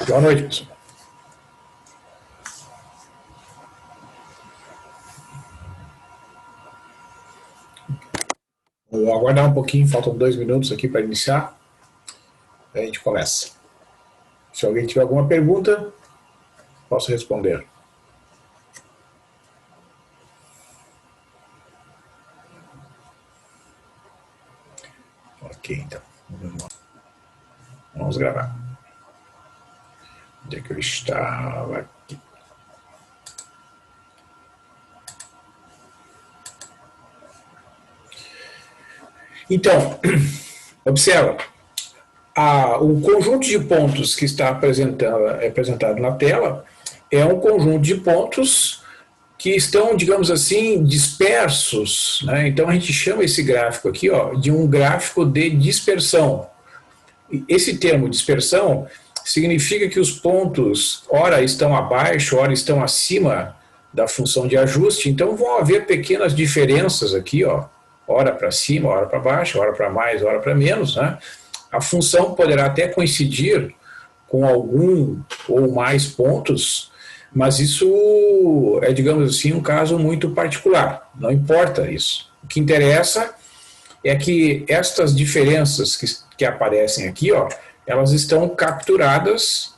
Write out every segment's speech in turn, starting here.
Boa noite, pessoal. Vou aguardar um pouquinho, faltam 2 minutos aqui para iniciar. Aí a gente começa. Se alguém tiver alguma pergunta, posso responder. Ok, então. Vamos gravar. Onde é que eu estava aqui? Então, observa. O conjunto de pontos que está apresentado na tela é um conjunto de pontos que estão, digamos assim, dispersos, né? Então a gente chama esse gráfico aqui, ó, de um gráfico de dispersão. Esse termo dispersão significa que os pontos, ora estão abaixo, ora estão acima da função de ajuste, então vão haver pequenas diferenças aqui, ó, ora para cima, ora para baixo, ora para mais, ora para menos, né? A função poderá até coincidir com algum ou mais pontos, mas isso é, digamos assim, um caso muito particular, não importa isso. O que interessa é que estas diferenças que aparecem aqui, ó, elas estão capturadas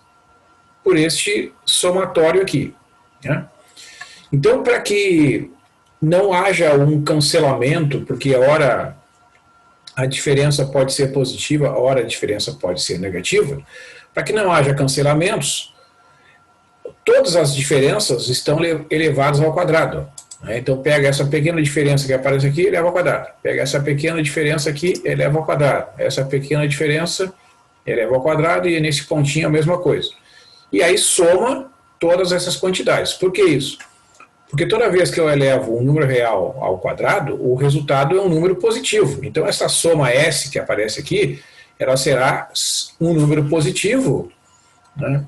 por este somatório aqui, né? Então, para que não haja um cancelamento, porque a hora a diferença pode ser positiva, a hora a diferença pode ser negativa, para que não haja cancelamentos, todas as diferenças estão elevadas ao quadrado. Então pega essa pequena diferença que aparece aqui e eleva ao quadrado. Pega essa pequena diferença aqui e eleva ao quadrado. Essa pequena diferença eleva ao quadrado e nesse pontinho a mesma coisa. E aí soma todas essas quantidades. Por que isso? Porque toda vez que eu elevo um número real ao quadrado, o resultado é um número positivo. Então essa soma S que aparece aqui, ela será um número positivo, né?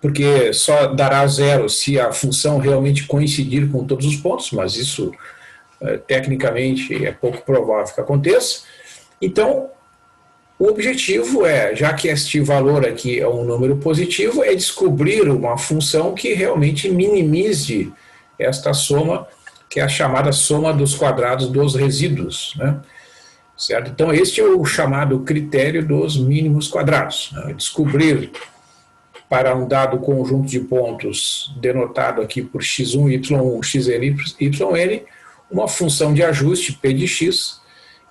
Porque só dará zero se a função realmente coincidir com todos os pontos, mas isso tecnicamente é pouco provável que aconteça. Então, o objetivo é, já que este valor aqui é um número positivo, é descobrir uma função que realmente minimize esta soma, que é a chamada soma dos quadrados dos resíduos, né? Certo? Então, este é o chamado critério dos mínimos quadrados, né? Descobrir para um dado conjunto de pontos denotado aqui por x1, y1, xn, yn, uma função de ajuste p de x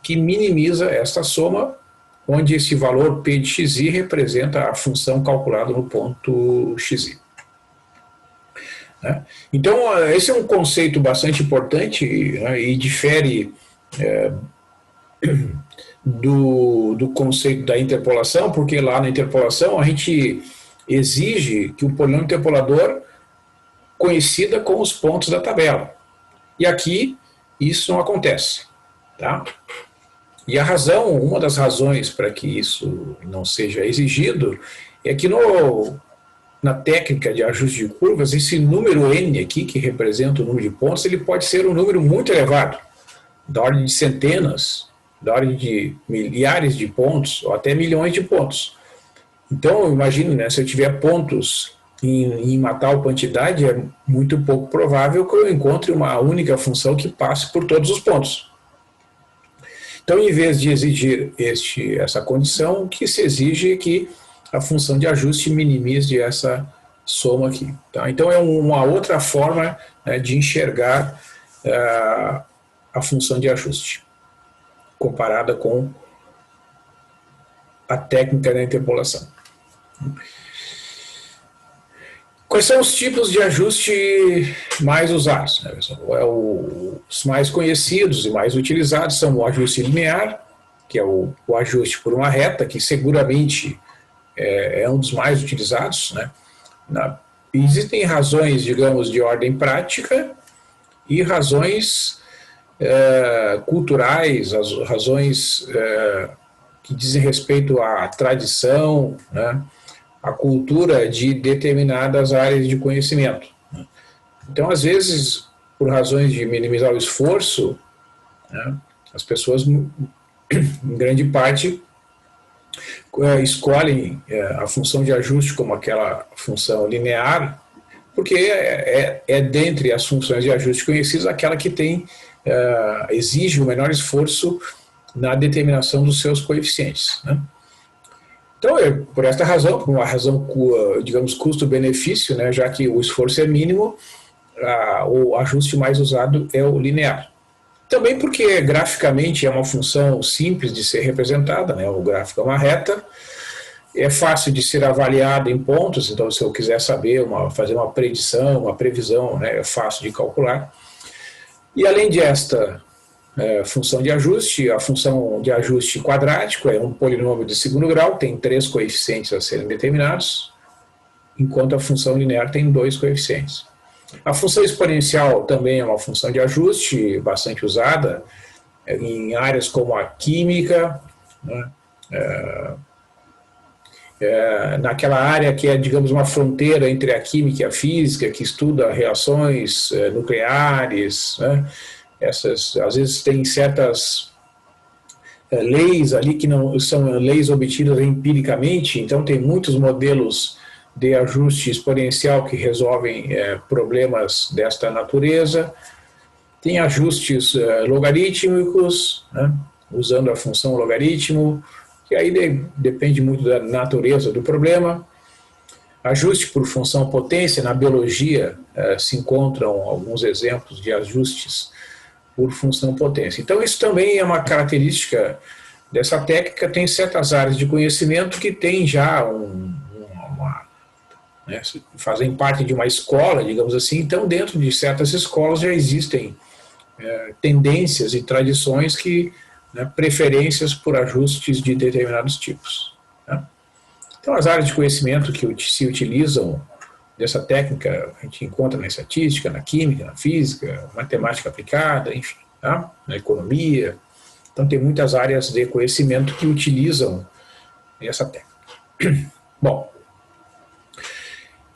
que minimiza esta soma, onde esse valor p de xi representa a função calculada no ponto xi. Então, esse é um conceito bastante importante, né, e difere do conceito da interpolação, porque lá na interpolação a gente exige que o polinômio interpolador coincida com os pontos da tabela. E aqui isso não acontece, tá? E a razão, uma das razões para que isso não seja exigido é que na técnica de ajuste de curvas, esse número n aqui, que representa o número de pontos, ele pode ser um número muito elevado, da ordem de centenas, da ordem de milhares de pontos, ou até milhões de pontos. Então, imagine, né, se eu tiver pontos em uma tal quantidade, é muito pouco provável que eu encontre uma única função que passe por todos os pontos. Então, em vez de exigir essa condição, o que se exige é que a função de ajuste minimize essa soma aqui. Tá? Então, é uma outra forma, né, de enxergar a função de ajuste, comparada com a técnica da interpolação. Quais são os tipos de ajuste mais usados, né? Os mais conhecidos e mais utilizados são o ajuste linear, que é o ajuste por uma reta, que seguramente é um dos mais utilizados, né? Existem razões, digamos, de ordem prática e razões culturais, as razões que dizem respeito à tradição, né, à cultura de determinadas áreas de conhecimento. Então, às vezes, por razões de minimizar o esforço, né, as pessoas em grande parte, escolhem a função de ajuste como aquela função linear, porque dentre as funções de ajuste conhecidas, aquela que tem, exige o menor esforço na determinação dos seus coeficientes, né? Então, por esta razão, por uma razão, digamos, custo-benefício, né, já que o esforço é mínimo, o ajuste mais usado é o linear. Também porque graficamente é uma função simples de ser representada, né? O gráfico é uma reta, é fácil de ser avaliada em pontos, então se eu quiser saber, fazer uma predição, uma previsão, né, é fácil de calcular. E além desta função de ajuste, a função de ajuste quadrático é um polinômio de segundo grau, tem 3 coeficientes a serem determinados, enquanto a função linear tem 2 coeficientes. A função exponencial também é uma função de ajuste bastante usada em áreas como a química, né? Naquela área que é, digamos, uma fronteira entre a química e a física, que estuda reações nucleares, né? Essas, às vezes, tem certas leis ali que não são leis obtidas empiricamente, então tem muitos modelos de ajuste exponencial que resolvem problemas desta natureza. Tem ajustes logarítmicos, né, usando a função logaritmo, que aí depende muito da natureza do problema. Ajuste por função potência, na biologia se encontram alguns exemplos de ajustes por função potência. Então isso também é uma característica dessa técnica, tem certas áreas de conhecimento que tem já né, fazem parte de uma escola, digamos assim, então dentro de certas escolas já existem tendências e tradições que, né, preferências por ajustes de determinados tipos, né? Então as áreas de conhecimento que se utilizam dessa técnica, a gente encontra na estatística, na química, na física, matemática aplicada, enfim, tá? Na economia, então tem muitas áreas de conhecimento que utilizam essa técnica. Bom,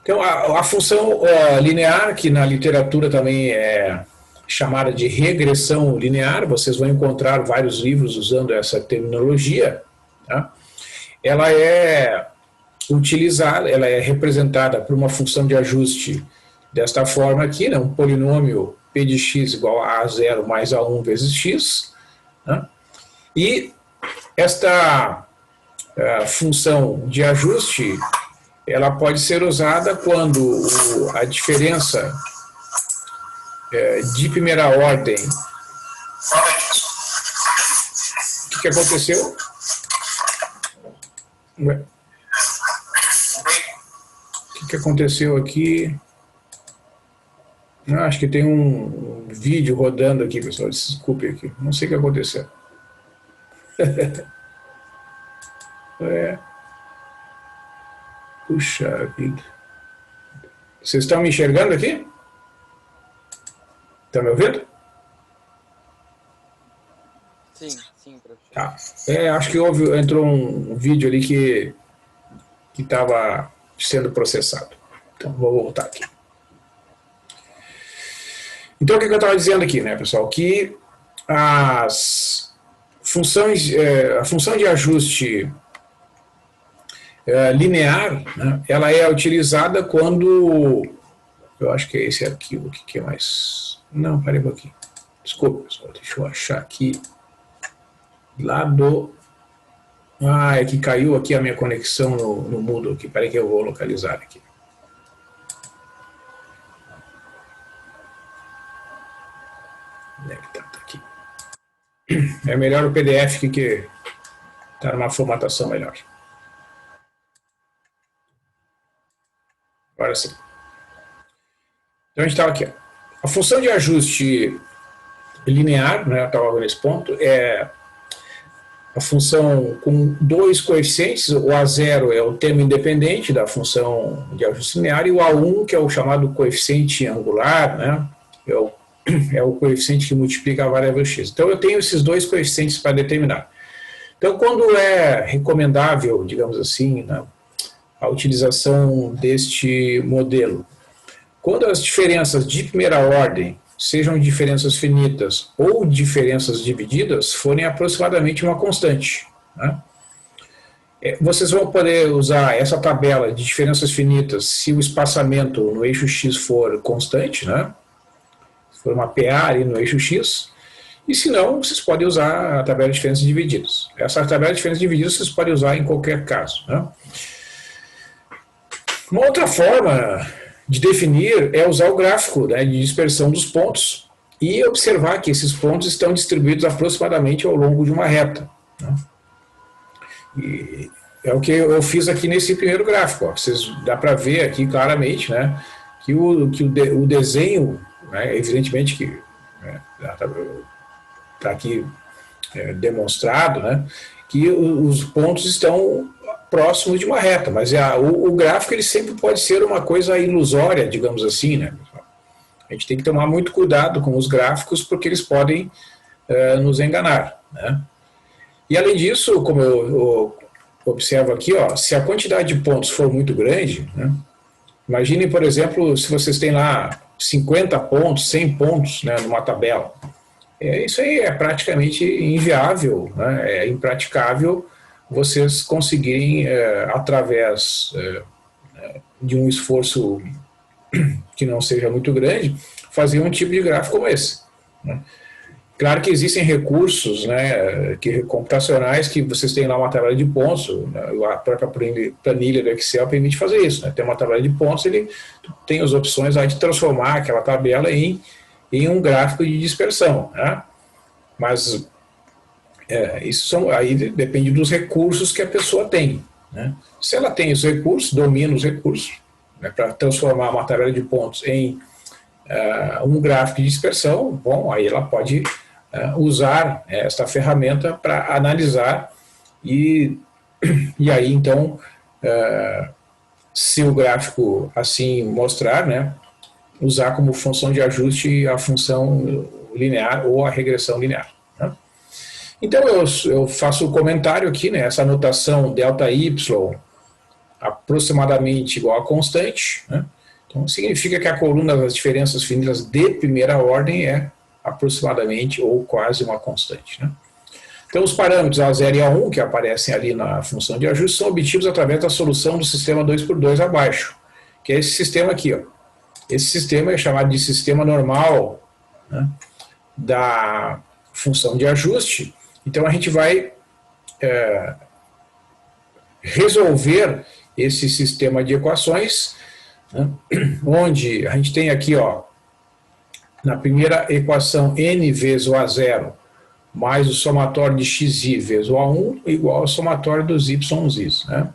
então, a função linear, que na literatura também é chamada de regressão linear, vocês vão encontrar vários livros usando essa terminologia, tá? Ela é utilizada, ela é representada por uma função de ajuste desta forma aqui, né? Um polinômio p de x igual a A0 mais A1 vezes x, né? E esta função de ajuste, ela pode ser usada quando a diferença de primeira ordem... O que aconteceu? Ué? O que aconteceu aqui? Acho que tem um vídeo rodando aqui, pessoal. Desculpe aqui. Não sei o que aconteceu. Puxa vida. Vocês estão me enxergando aqui? Estão me ouvindo? Sim, sim, professor. Tá. Acho que entrou um vídeo ali que estava sendo processado. Então, vou voltar aqui. Então, o que eu estava dizendo aqui, né, pessoal? Que as funções, a função de ajuste linear, né, ela é utilizada quando... Eu acho que é esse arquivo aqui que é mais... Não, peraí um pouquinho. Desculpa, pessoal. Deixa eu achar aqui. Lá do... é que caiu aqui a minha conexão no Moodle aqui. Peraí que eu vou localizar aqui. Onde é que tá? Tá aqui. É melhor o PDF que está numa formatação melhor. Agora sim. Então a gente estava aqui. Ó. A função de ajuste linear, né, eu estava nesse ponto, é a função com 2 coeficientes. O A0 é o termo independente da função de ajuste linear, e o A1, que é o chamado coeficiente angular, né, é o coeficiente que multiplica a variável x. Então eu tenho esses 2 coeficientes para determinar. Então quando é recomendável, digamos assim, né, a utilização deste modelo? Quando as diferenças de primeira ordem sejam diferenças finitas ou diferenças divididas, forem aproximadamente uma constante, né? Vocês vão poder usar essa tabela de diferenças finitas se o espaçamento no eixo X for constante, né? Se for uma PA ali no eixo X. E se não, vocês podem usar a tabela de diferenças divididas. Essa tabela de diferenças divididas vocês podem usar em qualquer caso, né? Uma outra forma de definir é usar o gráfico, né, de dispersão dos pontos e observar que esses pontos estão distribuídos aproximadamente ao longo de uma reta, né? E é o que eu fiz aqui nesse primeiro gráfico. Ó. Vocês dá para ver aqui claramente, né, que o desenho, né, evidentemente que está aqui demonstrado, né, que os pontos estão próximos de uma reta, mas o gráfico ele sempre pode ser uma coisa ilusória, digamos assim, né? A gente tem que tomar muito cuidado com os gráficos porque eles podem nos enganar, né? E além disso, como eu observo aqui, ó, se a quantidade de pontos for muito grande, né, imaginem, por exemplo, se vocês têm lá 50 pontos, 100 pontos, né, numa tabela. Isso aí é praticamente inviável, né, é impraticável vocês conseguirem, através de um esforço que não seja muito grande, fazer um tipo de gráfico como esse, né? Claro que existem recursos, né, computacionais que vocês têm lá uma tabela de pontos, né, a própria planilha do Excel permite fazer isso, né? Tem uma tabela de pontos, ele tem as opções lá de transformar aquela tabela em um gráfico de dispersão, né? Mas isso aí depende dos recursos que a pessoa tem, né? Se ela tem os recursos, domina os recursos, né, para transformar uma tabela de pontos em um gráfico de dispersão, bom, aí ela pode usar esta ferramenta para analisar e aí então, se o gráfico assim mostrar, né, usar como função de ajuste a função linear ou a regressão linear, né? Então eu faço o comentário aqui, né, essa notação ΔY aproximadamente igual a constante, né? Então significa que a coluna das diferenças finitas de primeira ordem é aproximadamente ou quase uma constante, né? Então os parâmetros A0 e A1 que aparecem ali na função de ajuste são obtidos através da solução do sistema 2×2 abaixo, que é esse sistema aqui, ó. Esse sistema é chamado de sistema normal, né, da função de ajuste. Então a gente vai resolver esse sistema de equações, né, onde a gente tem aqui, ó, na primeira equação n vezes o A0 mais o somatório de xi vezes o A1 igual ao somatório dos y's, né?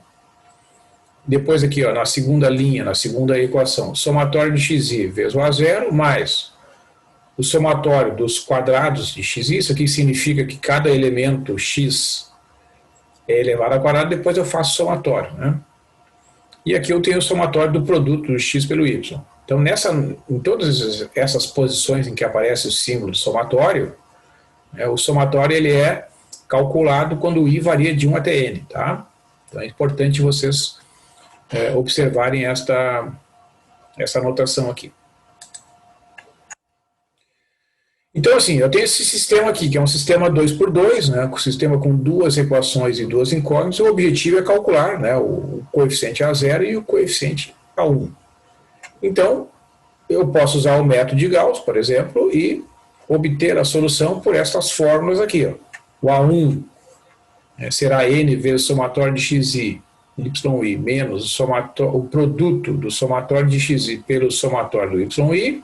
Depois aqui, ó, na segunda linha, na segunda equação, somatório de xi vezes o A0 mais o somatório dos quadrados de xi, isso aqui significa que cada elemento x é elevado ao quadrado, depois eu faço somatório, né? E aqui eu tenho o somatório do produto do x pelo y. Então, em todas essas posições em que aparece o símbolo de somatório, o somatório ele é calculado quando o i varia de 1 até n, tá? Então é importante vocês observarem essa anotação aqui. Então, assim, eu tenho esse sistema aqui, que é um sistema 2×2, né, um sistema com duas equações e duas incógnitas. O objetivo é calcular, né, o coeficiente A0 e o coeficiente A1. Então, eu posso usar o método de Gauss, por exemplo, e obter a solução por estas fórmulas aqui, ó. O A1 será n vezes o somatório de xi, yi, menos o produto do somatório de xi pelo somatório do yi,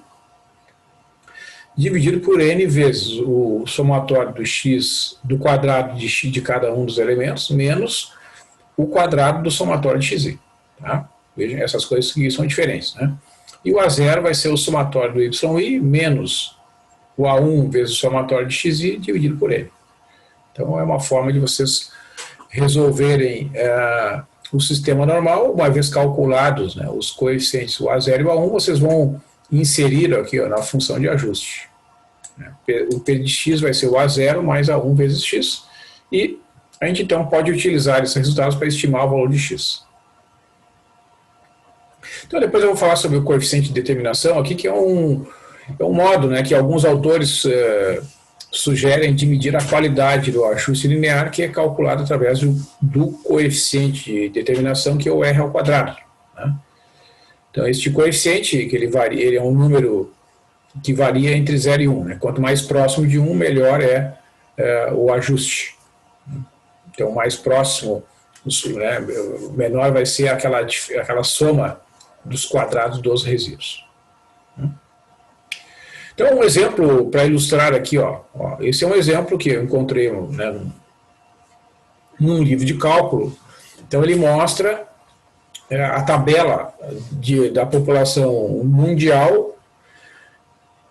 dividido por n vezes o somatório do x, do quadrado de x de cada um dos elementos, menos o quadrado do somatório de xi. Tá? Vejam, essas coisas que são diferentes, né? E o A0 vai ser o somatório do yi menos o A1 vezes o somatório de xi dividido por n. Então é uma forma de vocês resolverem o sistema normal, uma vez calculados, né, os coeficientes, o A0 e o A1, vocês vão inserir aqui, ó, na função de ajuste. O P de x vai ser o A0 mais A1 vezes x, e a gente então pode utilizar esses resultados para estimar o valor de x. Então depois eu vou falar sobre o coeficiente de determinação aqui, que é É um modo, né, que alguns autores sugerem de medir a qualidade do ajuste linear, que é calculado através do coeficiente de determinação, que é o R ao quadrado. Né? Então, este coeficiente, que ele varia, ele é um número que varia entre 0 e 1. Né? Quanto mais próximo de 1, melhor é o ajuste. Então, mais próximo, né, menor vai ser aquela soma dos quadrados dos resíduos. Então, um exemplo para ilustrar aqui, esse é um exemplo que eu encontrei, né, num livro de cálculo. Então, ele mostra a tabela da população mundial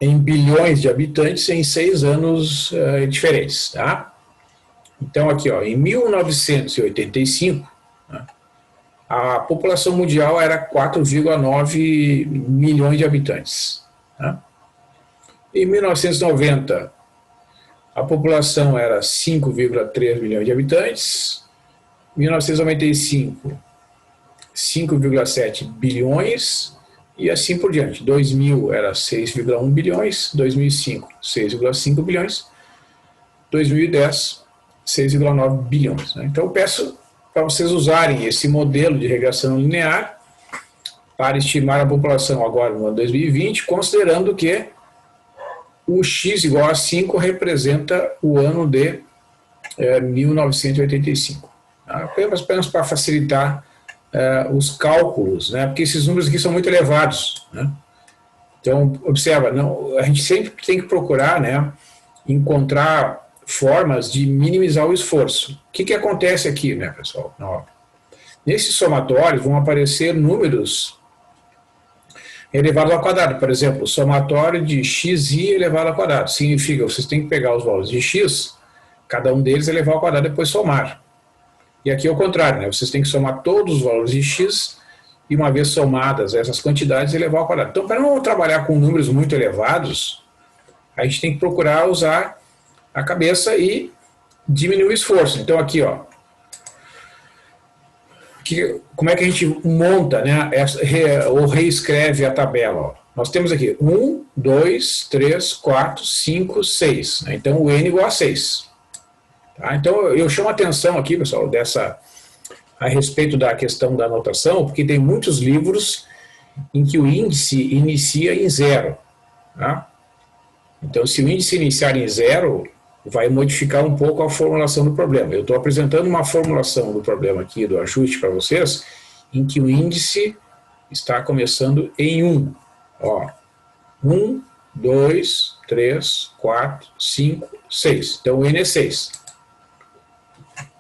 em bilhões de habitantes em 6 anos diferentes. Tá? Então, aqui, em 1985, né, a população mundial era 4,9 milhões de habitantes. Tá? Em 1990, a população era 5,3 milhões de habitantes. Em 1995, 5,7 bilhões e assim por diante. 2000 era 6,1 bilhões, 2005, 6,5 bilhões, 2010, 6,9 bilhões. Né? Então eu peço para vocês usarem esse modelo de regressão linear para estimar a população agora no ano 2020, considerando que o x igual a 5 representa o ano de 1985. Tá? Apenas para facilitar os cálculos, né? Porque esses números aqui são muito elevados. Né? Então, observa, a gente sempre tem que procurar, né, encontrar formas de minimizar o esforço. O que acontece aqui, né, pessoal? Nesses somatórios vão aparecer números elevado ao quadrado. Por exemplo, o somatório de xi elevado ao quadrado. Significa que vocês têm que pegar os valores de x, cada um deles elevar ao quadrado e depois somar. E aqui é o contrário, né? Vocês têm que somar todos os valores de x e, uma vez somadas essas quantidades, elevar ao quadrado. Então, para não trabalhar com números muito elevados, a gente tem que procurar usar a cabeça e diminuir o esforço. Então, aqui, como é que a gente monta, né, ou reescreve a tabela? Nós temos aqui 1, 2, 3, 4, 5, 6. Né? Então, o n igual a 6. Tá? Então, eu chamo a atenção aqui, pessoal, a respeito da questão da anotação, porque tem muitos livros em que o índice inicia em 0. Tá? Então, se o índice iniciar em 0, vai modificar um pouco a formulação do problema. Eu estou apresentando uma formulação do problema aqui, do ajuste para vocês, em que o índice está começando em 1. 1, 2, 3, 4, 5, 6. Então, o n é 6.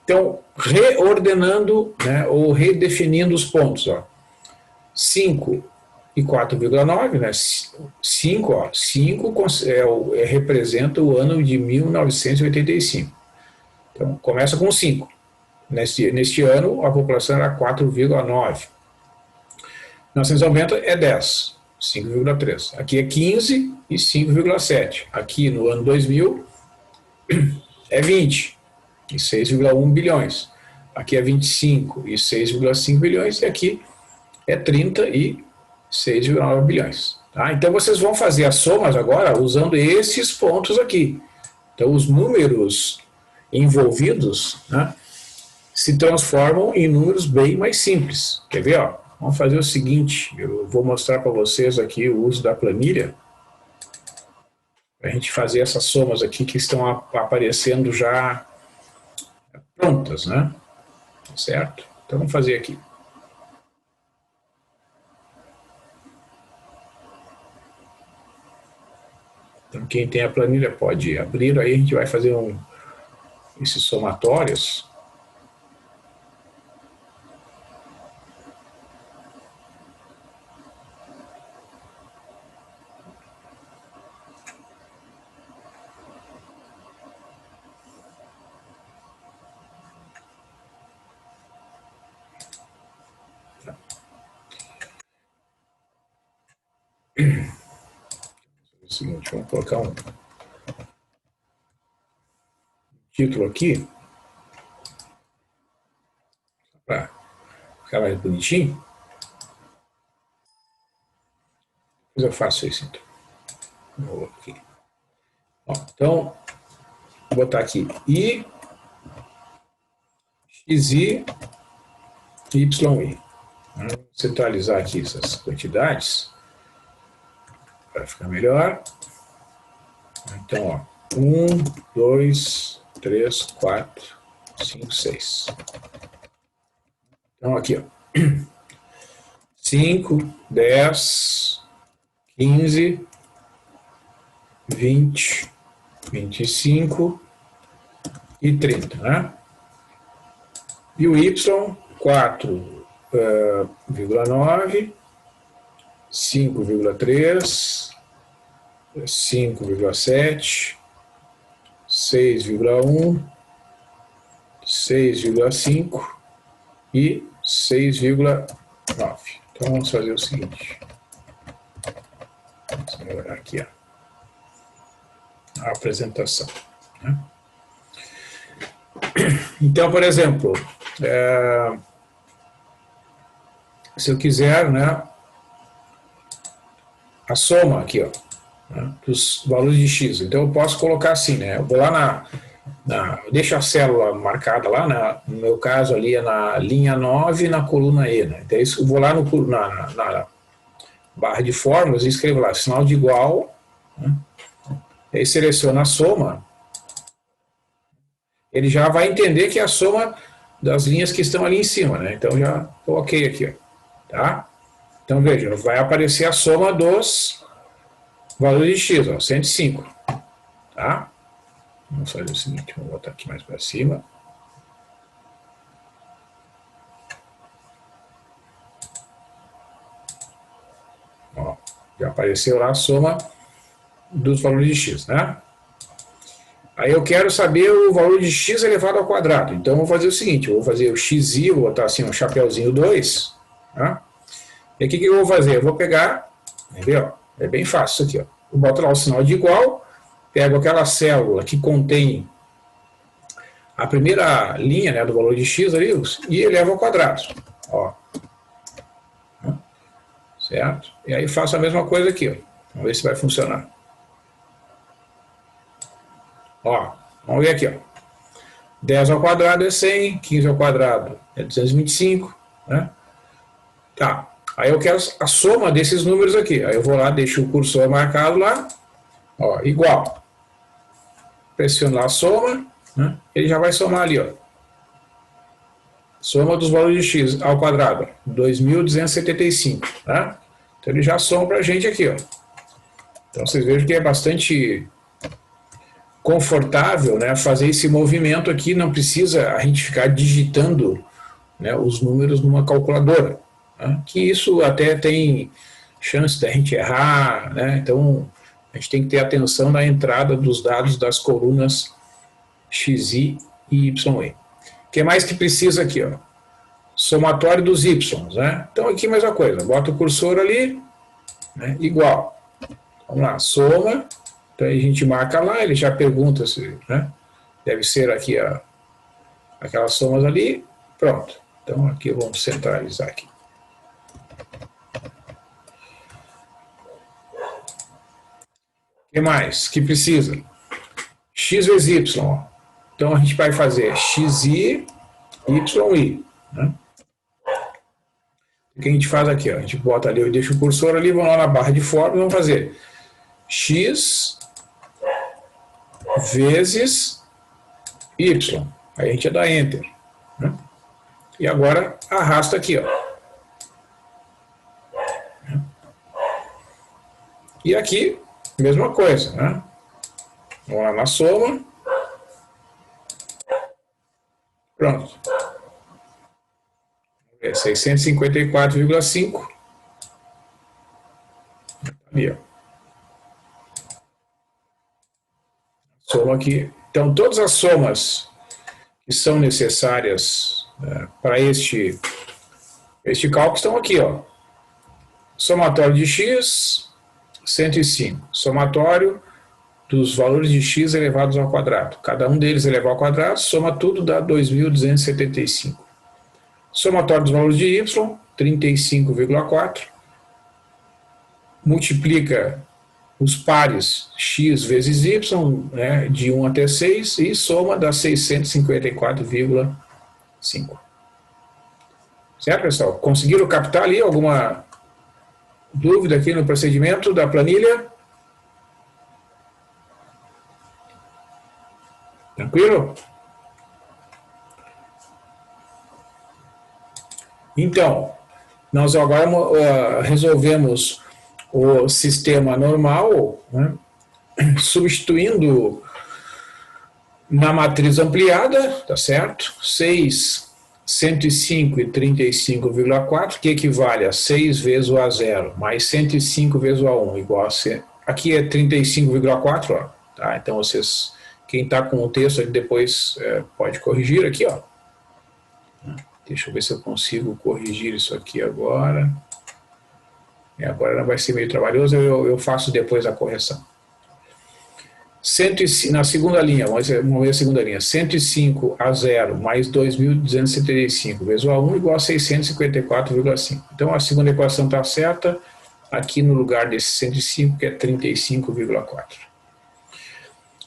Então, reordenando, né, ou redefinindo os pontos. 5 e 4,9, né? 5 representa o ano de 1985. Então, começa com 5. Neste ano, a população era 4,9. 1990 é 10, 5,3. Aqui é 15 e 5,7. Aqui, no ano 2000, é 20 e 6,1 bilhões. Aqui é 25 e 6,5 bilhões. E aqui é 30 e 6,9 bilhões. Tá? Então, vocês vão fazer as somas agora usando esses pontos aqui. Então, os números envolvidos, né, se transformam em números bem mais simples. Quer ver? Vamos fazer o seguinte, eu vou mostrar para vocês aqui o uso da planilha, para a gente fazer essas somas aqui que estão aparecendo já prontas, né? Certo? Então, vamos fazer aqui. Então, quem tem a planilha pode abrir, aí a gente vai fazer esses somatórios. O seguinte, vamos colocar um título aqui, para ficar mais bonitinho. Depois eu faço isso, então. Aqui. Ó, então, vou botar aqui I, XI, YI. Vamos centralizar aqui essas quantidades para ficar melhor. Então, ó, 1, 2, 3, 4, 5, 6. Então, aqui, ó, 5, 10, 15, 20, 25 e 30, né? E o Y, 4,9, 5,3, 5,7, 6,1, 6,5 e 6,9. Então vamos fazer o seguinte. Vamos melhorar aqui a apresentação, né? Então, por exemplo, se eu quiser, né, a soma aqui, ó, né, dos valores de x, então eu posso colocar assim, né, eu vou lá deixo a célula marcada lá, no meu caso ali é na linha 9, na coluna E, né, então eu vou lá na barra de fórmulas e escrevo lá, sinal de igual, né, aí seleciono a soma, ele já vai entender que é a soma das linhas que estão ali em cima, né, então já coloquei aqui, ó, tá? Então veja, vai aparecer a soma dos valores de x, ó, 105, tá? Vamos fazer o seguinte, vou botar aqui mais para cima. Ó, já apareceu lá a soma dos valores de x, né? Aí eu quero saber o valor de x elevado ao quadrado. Então eu vou fazer o seguinte, eu vou fazer o xi, vou botar assim um chapéuzinho 2, tá? E o que eu vou fazer? Eu vou pegar, entendeu? É bem fácil isso aqui, ó. Eu boto lá o sinal de igual, pego aquela célula que contém a primeira linha, né, do valor de x ali, e elevo ao quadrado, ó. Certo? E aí faço a mesma coisa aqui, ó. Vamos ver se vai funcionar. Ó, vamos ver aqui, ó. 10 ao quadrado é 100, 15 ao quadrado é 225, né? Tá. Aí eu quero a soma desses números aqui. Aí eu vou lá, deixo o cursor marcado lá, ó, igual. Pressiono lá a soma, né? Ele já vai somar ali, ó. Soma dos valores de x ao quadrado, 2.275, tá? Então ele já soma pra gente aqui, ó. Então vocês vejam que é bastante confortável, né, fazer esse movimento aqui, não precisa a gente ficar digitando, né, os números numa calculadora, né, que isso até tem chance da gente errar, né, então a gente tem que ter atenção na entrada dos dados das colunas xi e yi. O que mais que precisa aqui, ó? Somatório dos y, né? Então aqui mais uma coisa, bota o cursor ali, né, igual, vamos lá, soma. Então a gente marca lá, ele já pergunta se, né, deve ser aqui aquelas somas ali, pronto. Então aqui vamos centralizar aqui. O que mais que precisa? X vezes y. Ó. Então a gente vai fazer xi, yi, né? O que a gente faz aqui? Ó? A gente bota ali, eu deixo o cursor ali, vamos lá na barra de fórmula, vamos fazer x vezes y. Aí a gente dá Enter. Né? E agora arrasta aqui, ó. E aqui, mesma coisa, né? Vamos lá na soma. Pronto. 654,5. Ali, ó. Soma aqui. Então, todas as somas que são necessárias para este cálculo estão aqui, ó. Somatório de x, 105. Somatório dos valores de x elevados ao quadrado. Cada um deles elevado ao quadrado, soma tudo, dá 2.275. Somatório dos valores de y, 35,4. Multiplica os pares x vezes y, né, de 1 até 6, e soma dá 654,5. Certo, pessoal? Conseguiram captar ali alguma dúvida aqui no procedimento da planilha? Tranquilo? Então, nós agora resolvemos o sistema normal, né, substituindo na matriz ampliada, tá certo? 6, 105 e 35,4, que equivale a 6 vezes o A0 mais 105 vezes o A1, igual a C. Aqui é 35,4, ó, tá? Então, vocês, quem está com o texto aí depois pode corrigir aqui, ó. Deixa eu ver se eu consigo corrigir isso aqui agora. Agora vai ser meio trabalhoso, eu faço depois a correção. Na segunda linha, vamos ver a segunda linha, 105 a 0 mais 2.275 vezes o A1 igual a 654,5. Então a segunda equação está certa, aqui no lugar desse 105, que é 35,4.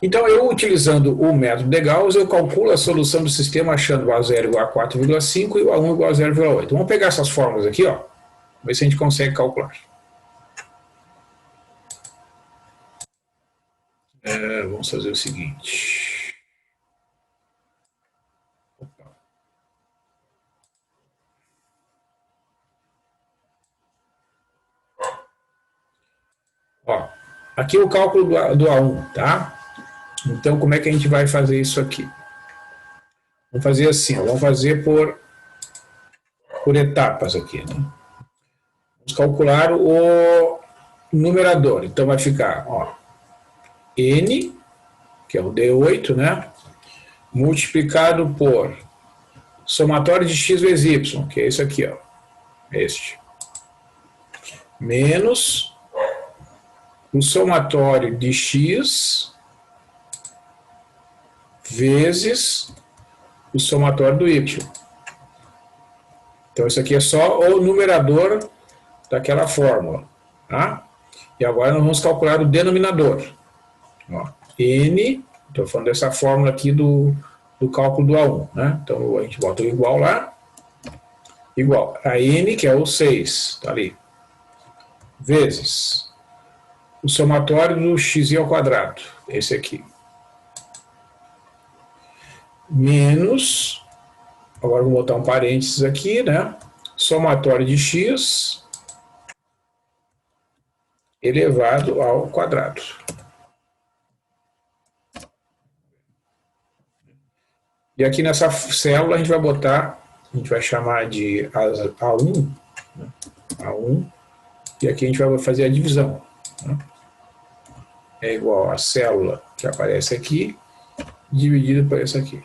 Então eu, utilizando o método de Gauss, eu calculo a solução do sistema achando o A0 igual a 4,5 e o A1 igual a 0,8. Vamos pegar essas fórmulas aqui, ó, ver se a gente consegue calcular. Vamos fazer o seguinte. Ó, aqui é o cálculo do A1, tá? Então, como é que a gente vai fazer isso aqui? Vamos fazer assim, ó, vamos fazer por etapas aqui, né? Vamos calcular o numerador. Então, vai ficar, ó, N, que é o D8, né? Multiplicado por somatório de x vezes y, que é isso aqui, ó. Este. Menos o somatório de x vezes o somatório do y. Então, isso aqui é só o numerador daquela fórmula, tá? E agora nós vamos calcular o denominador. Ó, N, estou falando dessa fórmula aqui do cálculo do A1, né? Então a gente bota o igual lá, igual a N, que é o 6, tá ali, vezes o somatório do x ao quadrado, esse aqui, menos, agora vou botar um parênteses aqui, né? Somatório de x elevado ao quadrado. E aqui nessa célula a gente vai botar, a gente vai chamar de A1, né? A1, e aqui a gente vai fazer a divisão, né? É igual a célula que aparece aqui, dividida por essa aqui.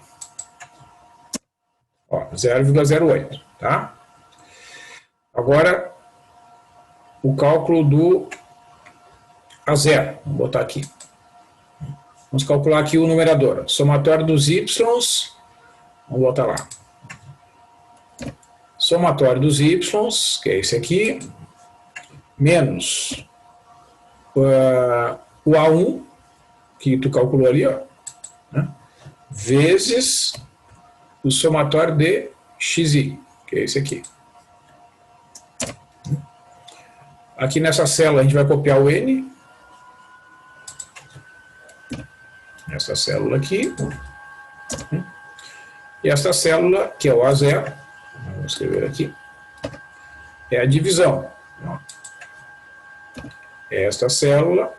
Ó, 0,08, tá? Agora, o cálculo do A0, vamos botar aqui. Vamos calcular aqui o numerador. Somatório dos y, vamos botar lá. Somatório dos y, que é esse aqui, menos o A1, que tu calculou ali, ó, né? Vezes o somatório de xi, que é esse aqui. Aqui nessa célula a gente vai copiar o n, essa célula aqui, e essa célula, que é o A0, vamos escrever aqui, é a divisão. É esta célula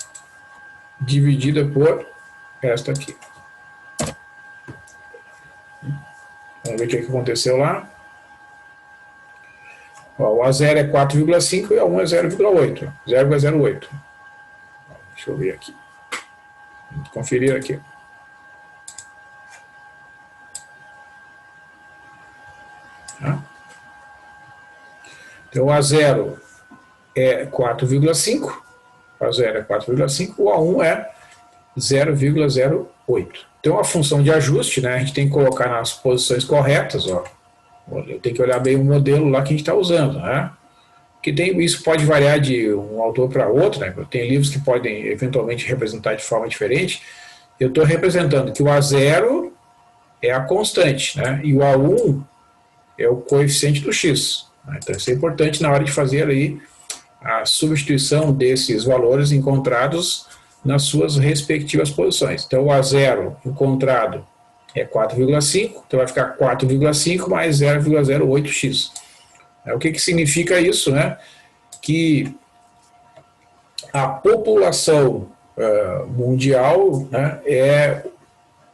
dividida por esta aqui. Vamos ver o que aconteceu lá. Ó, o A0 é 4,5 e o A1 é 0,8. 0,08. Deixa eu ver aqui. Vamos conferir aqui. Tá? Então, o A0 é 4,5. O A0 é 4,5. O A1 é 0,08. Então, a função de ajuste, né, a gente tem que colocar nas posições corretas, ó. Eu tenho que olhar bem o modelo lá que a gente está usando, né? que isso pode variar de um autor para outro, né? Tem livros que podem eventualmente representar de forma diferente. Eu estou representando que o A0 é a constante, né? E o A1 é o coeficiente do x. Né? Então isso é importante na hora de fazer aí a substituição desses valores encontrados nas suas respectivas posições. Então o A0 encontrado é 4,5, então vai ficar 4,5 mais 0,08x. O que significa isso, né? Que a população mundial, né, é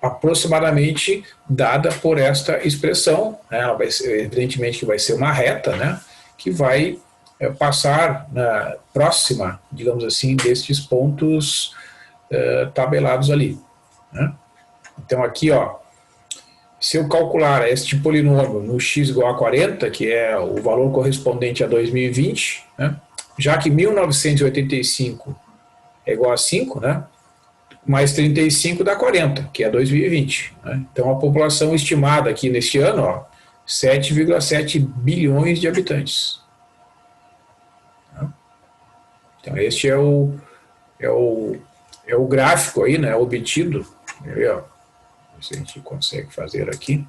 aproximadamente dada por esta expressão, né? Ela vai ser, evidentemente que vai ser uma reta, né, que vai passar próxima, digamos assim, destes pontos tabelados ali. Né? Então aqui, ó, se eu calcular este polinômio no x igual a 40, que é o valor correspondente a 2020, né, já que 1985 é igual a 5, né, mais 35 dá 40, que é 2020. Né? Então a população estimada aqui neste ano, 7,7 bilhões de habitantes. Então este é o gráfico aí, né, obtido. Ó, se a gente consegue fazer aqui.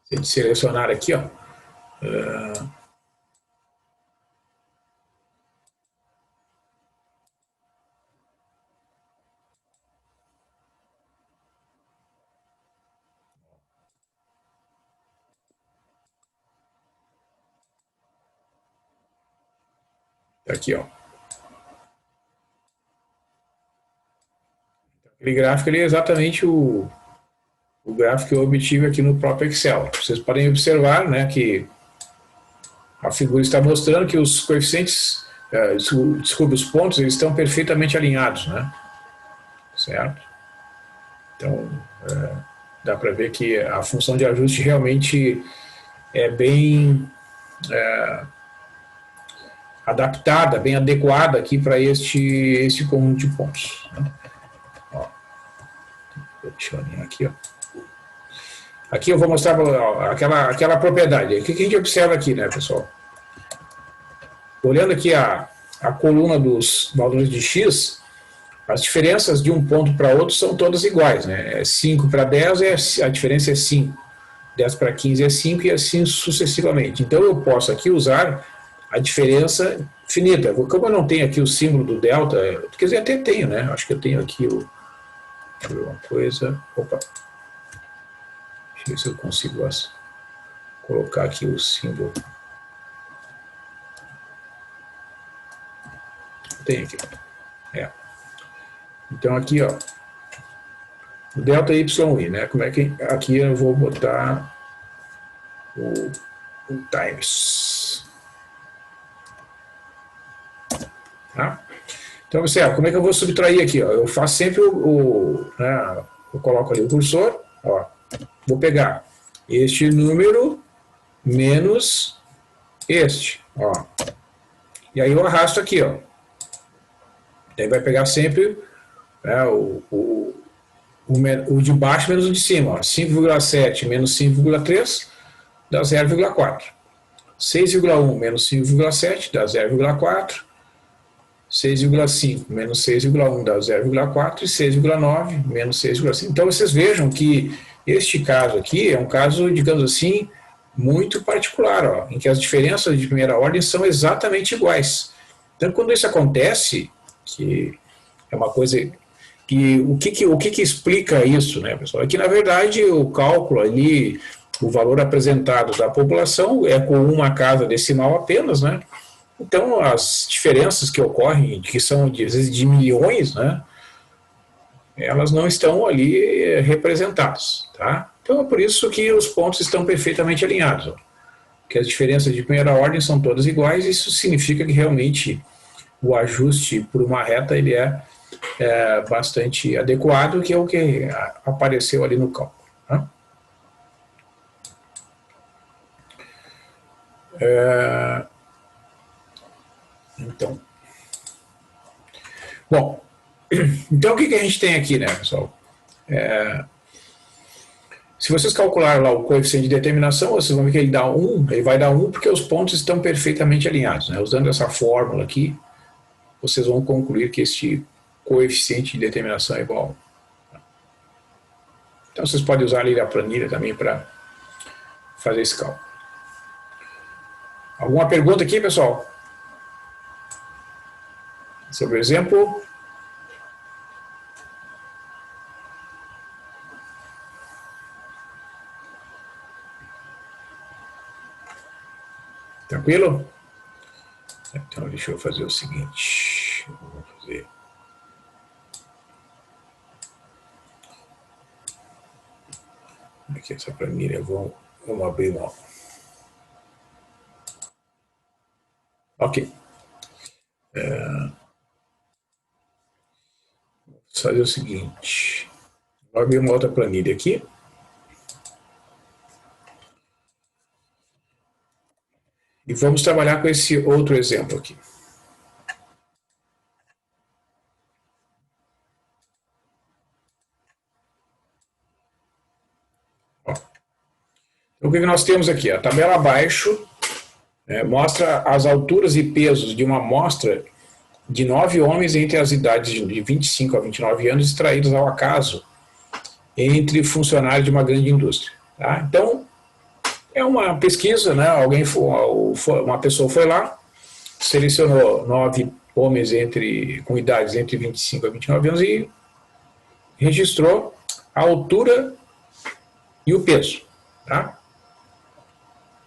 Se a gente selecionar aqui, ó, aqui, ó. Aquele gráfico ele é exatamente o gráfico que eu obtive aqui no próprio Excel. Vocês podem observar, né, que a figura está mostrando que os coeficientes, desculpe, os pontos, eles estão perfeitamente alinhados, né? Certo? Então, dá para ver que a função de ajuste realmente é bem adaptada, bem adequada aqui para este conjunto de pontos. Né? Ó, deixa eu alinhar aqui, ó. Aqui eu vou mostrar aquela propriedade. O que a gente observa aqui, né, pessoal? Olhando aqui a coluna dos valores de x, as diferenças de um ponto para outro são todas iguais, né? 5 para 10, a diferença é 5. 10 para 15 é 5 e assim sucessivamente. Então eu posso aqui usar a diferença finita. Como eu não tenho aqui o símbolo do delta, quer dizer, até tenho, né? Acho que eu tenho aqui uma coisa. Opa! Deixa eu ver se eu consigo colocar aqui o símbolo. Tem aqui. Então aqui, ó, o delta yi, né? Como é que aqui eu vou botar o times. Tá? Então, observa, como é que eu vou subtrair aqui? Ó? Eu faço sempre né, eu coloco ali o cursor, ó, vou pegar este número menos este, ó. E aí eu arrasto aqui, ó. Daí vai pegar sempre, né, o de baixo menos o de cima, 5,7 menos 5,3 dá 0,4. 6,1 menos 5,7 dá 0,4. 6,5 menos 6,1 dá 0,4 e 6,9 menos 6,5. Então vocês vejam que este caso aqui é um caso, digamos assim, muito particular, ó, em que as diferenças de primeira ordem são exatamente iguais. Então quando isso acontece, que é uma coisa que o que explica isso, né, pessoal? É que na verdade o cálculo ali, o valor apresentado da população é com uma casa decimal apenas, né? Então, as diferenças que ocorrem, que são, às vezes, de milhões, né, elas não estão ali representadas. Tá? Então, é por isso que os pontos estão perfeitamente alinhados. Ó. Que as diferenças de primeira ordem são todas iguais, isso significa que realmente o ajuste por uma reta ele é bastante adequado, que é o que apareceu ali no cálculo. Tá? Então, bom, então o que a gente tem aqui, né, pessoal? Se vocês calcularem lá o coeficiente de determinação, vocês vão ver que ele dá 1, ele vai dar 1 porque os pontos estão perfeitamente alinhados, né? Usando essa fórmula aqui, vocês vão concluir que este coeficiente de determinação é igual a 1. Então vocês podem usar ali a planilha também para fazer esse cálculo. Alguma pergunta aqui, pessoal? Sobre o exemplo? Tranquilo? Então deixa eu fazer o seguinte. Vou fazer. Aqui essa planilha, vamos abrir uma. Ok. Vou fazer o seguinte. Vou abrir uma outra planilha aqui. E vamos trabalhar com esse outro exemplo aqui. Então, o que nós temos aqui? A tabela abaixo mostra as alturas e pesos de uma amostra de 9 homens entre as idades de 25 a 29 anos extraídos ao acaso entre funcionários de uma grande indústria. Tá? Então, é uma pesquisa, né? Uma pessoa foi lá, selecionou 9 homens com idades entre 25 a 29 anos e registrou a altura e o peso. Tá?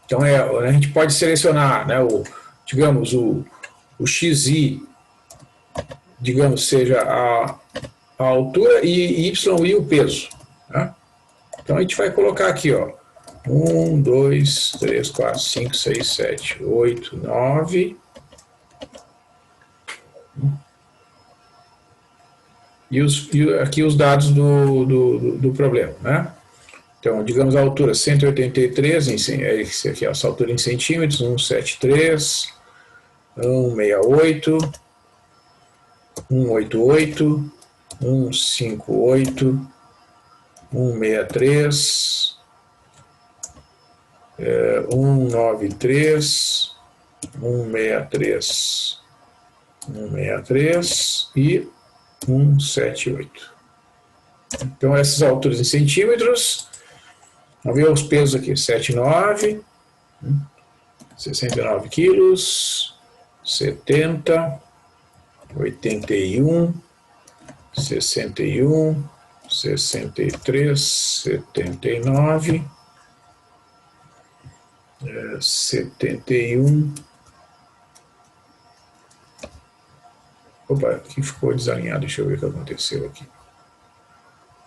Então, a gente pode selecionar, né, digamos, o XI, digamos, seja a altura e Y o peso. Tá? Então, a gente vai colocar aqui, ó, 1, 2, 3, 4, 5, 6, 7, 8, 9. E aqui os dados do problema, né? Então, digamos a altura 183, esse aqui, essa altura em centímetros, 173, 168, 188, 158, 163, 193, 163, 163 e 178. Então, essas alturas em centímetros. Vamos ver os pesos aqui, 79, 69 quilos, 70, 81, 61, 63, 79, 71. Opa, aqui ficou desalinhado, deixa eu ver o que aconteceu aqui.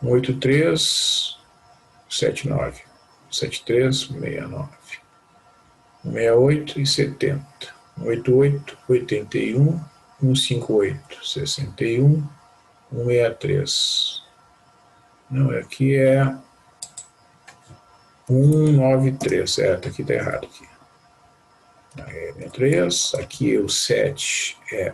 183, 79, 73, 69, 68 e 70, 188, 81, 158, 61, 163. Não, aqui é 193, certo, aqui está errado. Aqui. 163, aqui o 7 é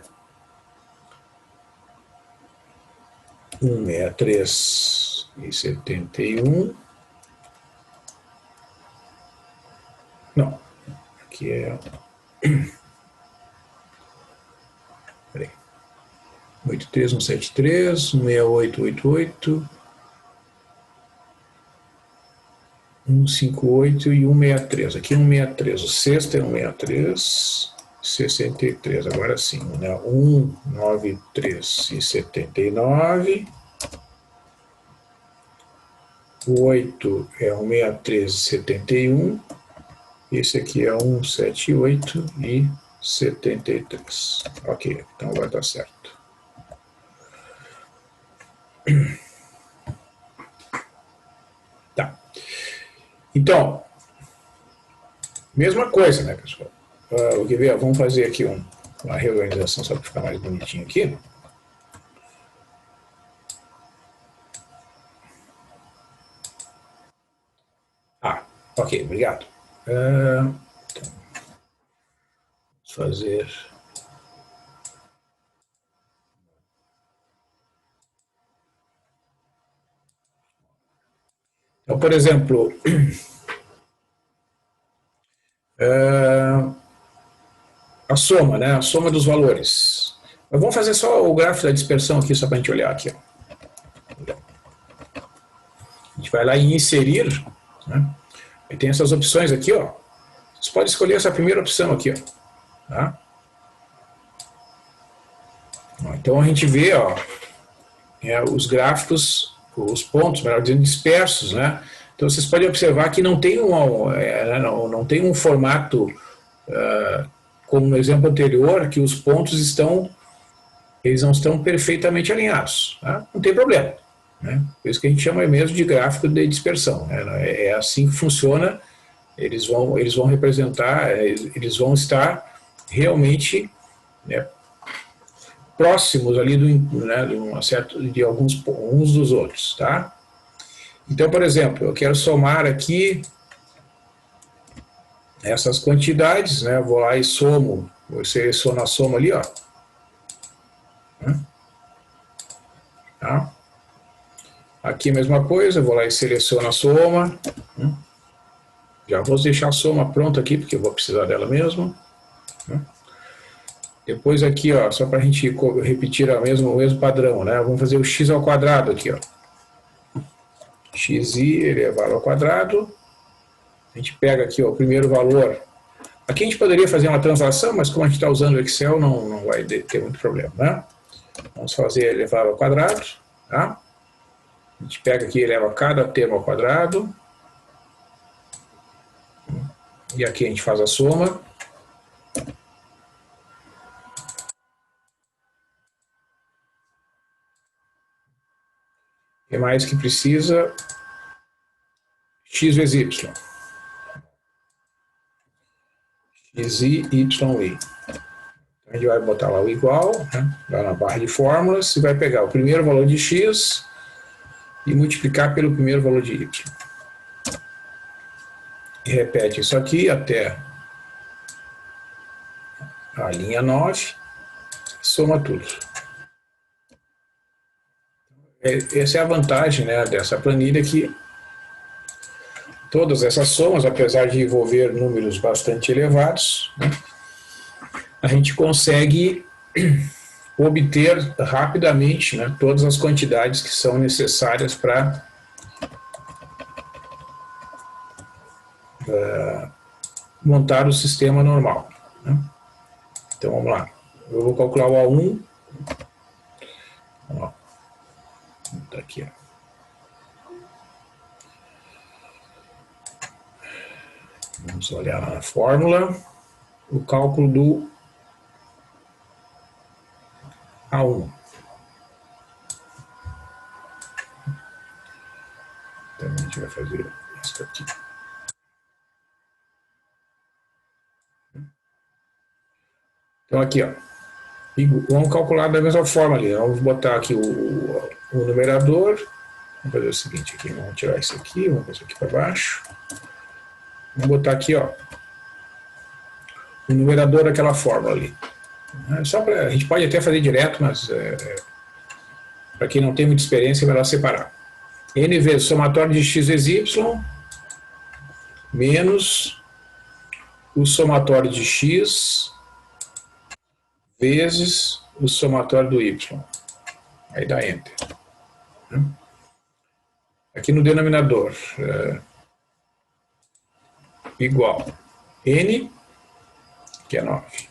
163 e 71. Não, aqui é. Peraí. 83, 173, 168, 88, 158 e 163. Aqui é 163. O sexto é 163, 63. Agora sim, né? 193 e 79. O 8 é 163 e 71. Esse aqui é 178 e 73. Ok, então vai dar certo. Tá. Então, mesma coisa, né, pessoal? Vamos fazer aqui uma reorganização só para ficar mais bonitinho aqui. Ok, obrigado. Então, vamos fazer. Então, Então, por exemplo, a soma, né? A soma dos valores. Mas vamos fazer só o gráfico da dispersão aqui, só para a gente olhar aqui. Ó. A gente vai lá em inserir, né? E tem essas opções aqui, ó. Você pode escolher essa primeira opção aqui, ó. Tá? Então a gente vê, ó, os gráficos, os pontos, melhor dizendo, dispersos, né? Então vocês podem observar que não tem não tem um formato, como no exemplo anterior, que os pontos eles não estão perfeitamente alinhados. Tá? Não tem problema. Né? Por isso que a gente chama mesmo de gráfico de dispersão. Né? É assim que funciona. Eles vão representar, eles vão estar realmente, né, próximos ali de alguns uns dos outros, tá? Então, por exemplo, eu quero somar aqui essas quantidades, né? Vou lá e somo, vou selecionar a soma ali, ó. Tá? Aqui a mesma coisa, vou lá e seleciono a soma. Já vou deixar a soma pronta aqui, porque eu vou precisar dela mesmo. Depois aqui, ó, só para a gente repetir o mesmo padrão, né? Vamos fazer o x ao quadrado aqui, ó. xi elevado ao quadrado. A gente pega aqui, ó, o primeiro valor. Aqui a gente poderia fazer uma translação, mas como a gente está usando o Excel, não vai ter muito problema, né? Vamos fazer elevado ao quadrado, tá? A gente pega aqui e eleva cada termo ao quadrado. E aqui a gente faz a soma. E mais que precisa, x vezes y. Xi, y. A gente vai botar lá o igual, né? Lá na barra de fórmulas, e vai pegar o primeiro valor de x e multiplicar pelo primeiro valor de y. E repete isso aqui até a linha 9, soma tudo. Essa é a vantagem, né, dessa planilha, que todas essas somas, apesar de envolver números bastante elevados, né, a gente consegue obter rapidamente, né, todas as quantidades que são necessárias para montar o sistema normal. Né? Então vamos lá. Eu vou calcular o A1. Ó. Tá aqui, ó. Vamos olhar lá na fórmula. O cálculo do A1. Então a gente vai fazer isso aqui. Então aqui, ó. Vamos calcular da mesma forma ali. Vamos botar aqui o numerador. Vamos fazer o seguinte aqui. Vamos tirar isso aqui, vamos fazer isso aqui para baixo. Vamos botar aqui, ó, o numerador daquela fórmula ali. Só a gente pode até fazer direto, mas para quem não tem muita experiência, é melhor separar. N vezes o somatório de x vezes y menos o somatório de x vezes o somatório do y. Aí dá Enter. Aqui no denominador, igual N, que é 9,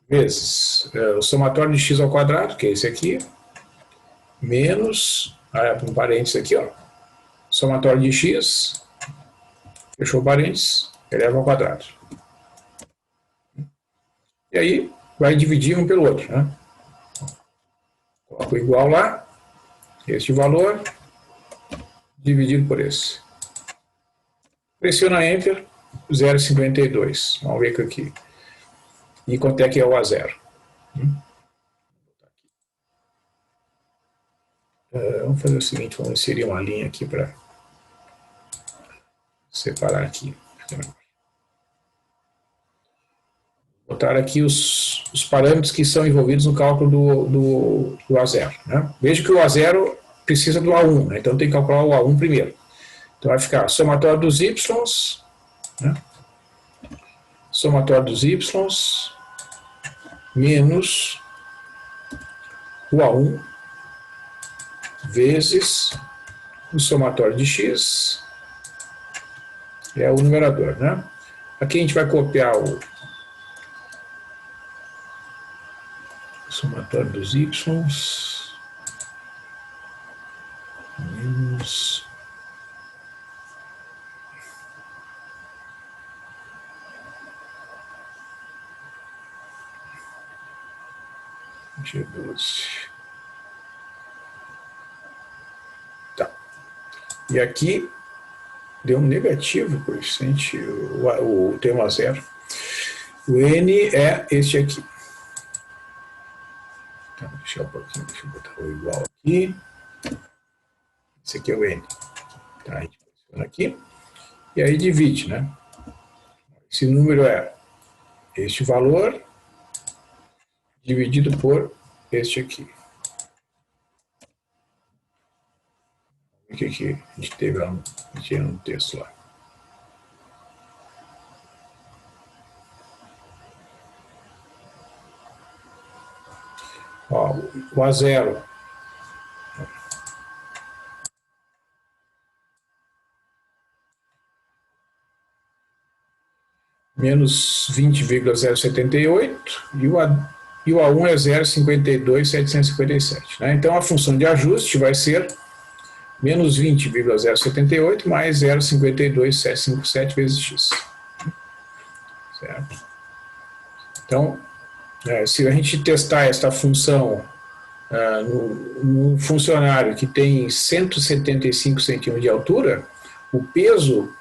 vezes o somatório de x ao quadrado, que é esse aqui, menos, um parênteses aqui, ó, somatório de x, fechou o parênteses, eleva ao quadrado. E aí, vai dividir um pelo outro, né? Coloco igual lá, este valor, dividido por esse. Pressiona Enter, 0,52. Vamos ver aqui. E quanto é que é o A0? Vamos fazer o seguinte, vamos inserir uma linha aqui para separar aqui. Botar aqui os parâmetros que são envolvidos no cálculo do A0. Né? Veja que o A0 precisa do A1, né? Então tem que calcular o A1 primeiro. Então vai ficar somatório dos y, né? Somatório dos y menos o A1 vezes o somatório de x, é o numerador, né? Aqui a gente vai copiar o somatório dos y menos G12. Tá. E aqui deu um negativo, coeficiente, o termo a zero. O n é este aqui. Então, deixa eu botar o igual aqui. Esse aqui é o n. Tá, a gente posiciona aqui. E aí divide, né? Esse número é este valor dividido por este aqui. O que a gente teve lá no texto lá. Ó, o A0 menos 20,078 e o A1 é 0,52,757. Né? Então a função de ajuste vai ser menos 20,078 mais 0,52,757 vezes x. Certo? Então, se a gente testar esta função num funcionário que tem 175 centímetros de altura, o peso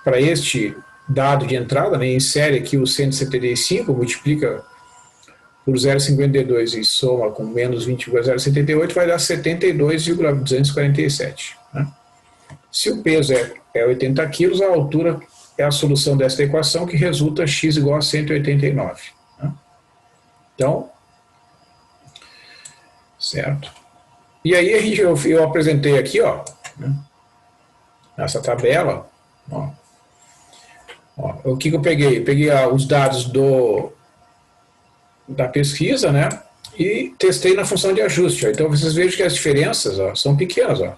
para este dado de entrada, né, insere aqui o 175, multiplica por 0,52 e soma com menos 20,078, vai dar 72,247. Né? Se o peso é 80 quilos, a altura é a solução desta equação, que resulta x igual a 189. Né? Então, certo? E aí eu apresentei aqui, ó, né, nessa tabela, ó, o que eu peguei? Peguei os dados da pesquisa, né, e testei na função de ajuste. Ó. Então vocês vejam que as diferenças, ó, são pequenas. Ó.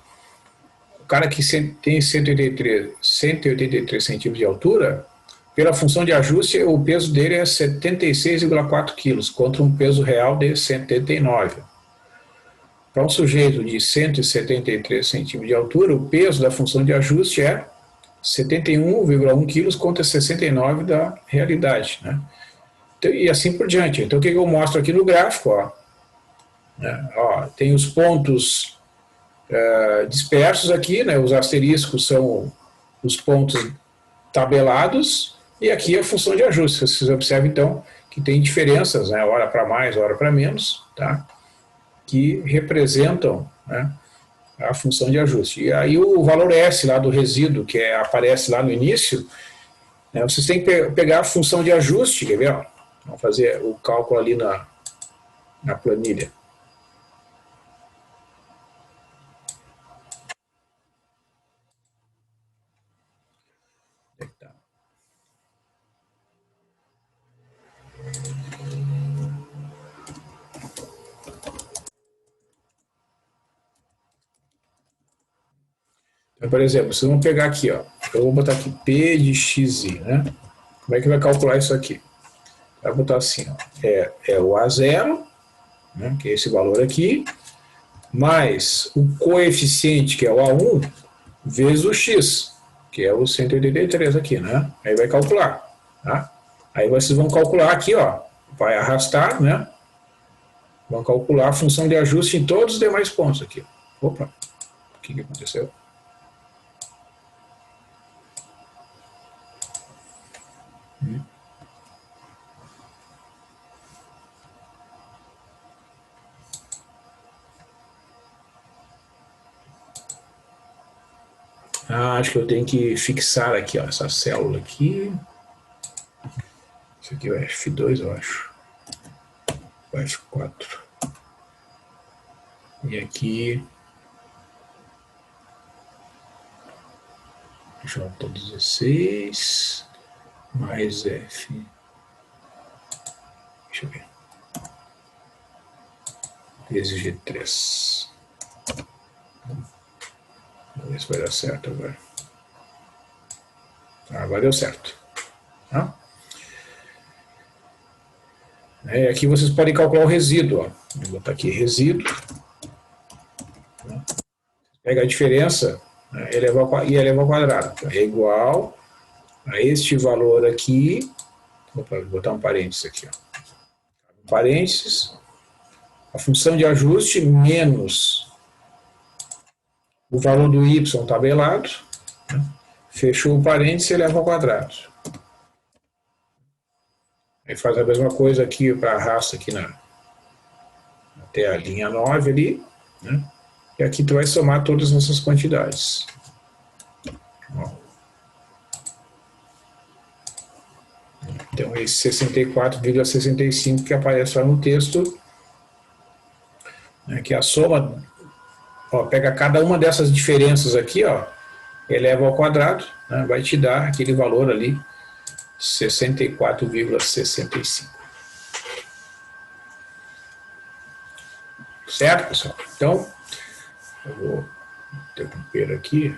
O cara que tem 183 centímetros de altura, pela função de ajuste, o peso dele é 76,4 quilos, contra um peso real de 179. Para um sujeito de 173 centímetros de altura, o peso da função de ajuste é 71,1 quilos contra 69 da realidade. Né? Então, e assim por diante. Então, o que eu mostro aqui no gráfico? Ó, né? Ó, tem os pontos dispersos aqui, né? Os asteriscos são os pontos tabelados, e aqui a função de ajuste. Vocês observam, então, que tem diferenças, né? Hora para mais, hora para menos, tá? Que representam, né, a função de ajuste. E aí o valor S lá do resíduo, que aparece lá no início, né, vocês têm que pegar a função de ajuste, quer ver? Ó? Vamos fazer o cálculo ali na planilha. Então, por exemplo, vocês vão pegar aqui, ó, eu vou botar aqui P de xi, né? Como é que vai calcular isso aqui? Vai botar assim, ó, é o A0, né, que é esse valor aqui, mais o coeficiente, que é o A1, vezes o x, que é o 183 aqui, né? Aí vai calcular, tá? Aí vocês vão calcular aqui, ó, vai arrastar, né? Vão calcular a função de ajuste em todos os demais pontos aqui. Opa, o que aconteceu? Acho que eu tenho que fixar aqui, ó, essa célula aqui. Isso aqui é o F2, eu acho. O F4. E aqui J16 mais F. Deixa eu ver. Vezes G3. Vamos ver se vai dar certo agora. Agora deu certo. Tá? Aqui vocês podem calcular o resíduo. Ó. Vou botar aqui resíduo. Pega a diferença, né, e eleva ao quadrado. Então, é igual a este valor aqui. Vou botar um parênteses aqui. Ó. Parênteses. A função de ajuste menos o valor do y tabelado. Né, fechou o parênteses e eleva ao quadrado. Aí faz a mesma coisa aqui para arrasta aqui até a linha 9 ali, né? E aqui tu vai somar todas essas quantidades. Ó. Então esse 64,65 que aparece lá no texto, né, que a soma, ó, pega cada uma dessas diferenças aqui, ó, eleva ao quadrado, né, vai te dar aquele valor ali, 64,65. Certo, pessoal? Então, eu vou interromper aqui.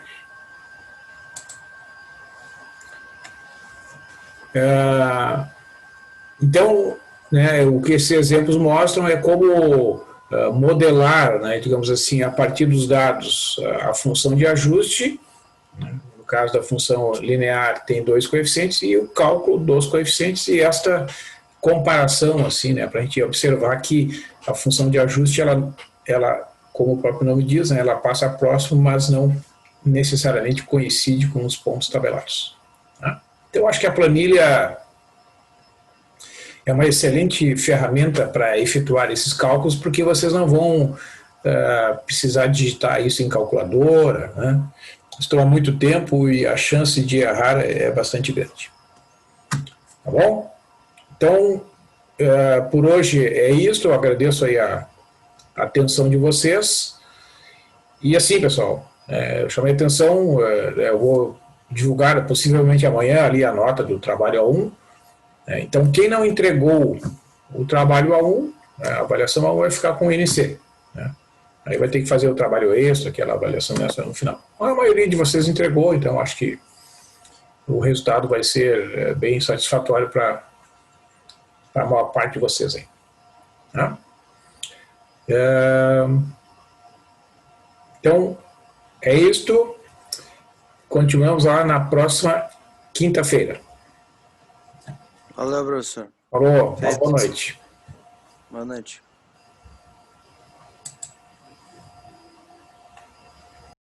Então, né, o que esses exemplos mostram é como modelar, né, digamos assim, a partir dos dados, a função de ajuste. No caso da função linear tem 2 coeficientes e o cálculo dos coeficientes e esta comparação, assim, né, para a gente observar que a função de ajuste, ela, como o próprio nome diz, né, ela passa próximo, mas não necessariamente coincide com os pontos tabelados. Tá? Então, eu acho que a planilha é uma excelente ferramenta para efetuar esses cálculos, porque vocês não vão precisar digitar isso em calculadora, né? Isso toma muito tempo e a chance de errar é bastante grande. Tá bom? Então, por hoje é isso. Eu agradeço aí a atenção de vocês. E assim, pessoal, eu chamei a atenção, eu vou divulgar possivelmente amanhã ali a nota do trabalho A1. Então, quem não entregou o trabalho A1, a avaliação A1 vai ficar com o INC. Né? Aí vai ter que fazer o trabalho extra, aquela avaliação extra no final. A maioria de vocês entregou, então acho que o resultado vai ser bem satisfatório para a maior parte de vocês aí. Tá? Então, é isto. Continuamos lá na próxima quinta-feira. Valeu, professor. Falou, uma boa noite. Boa noite.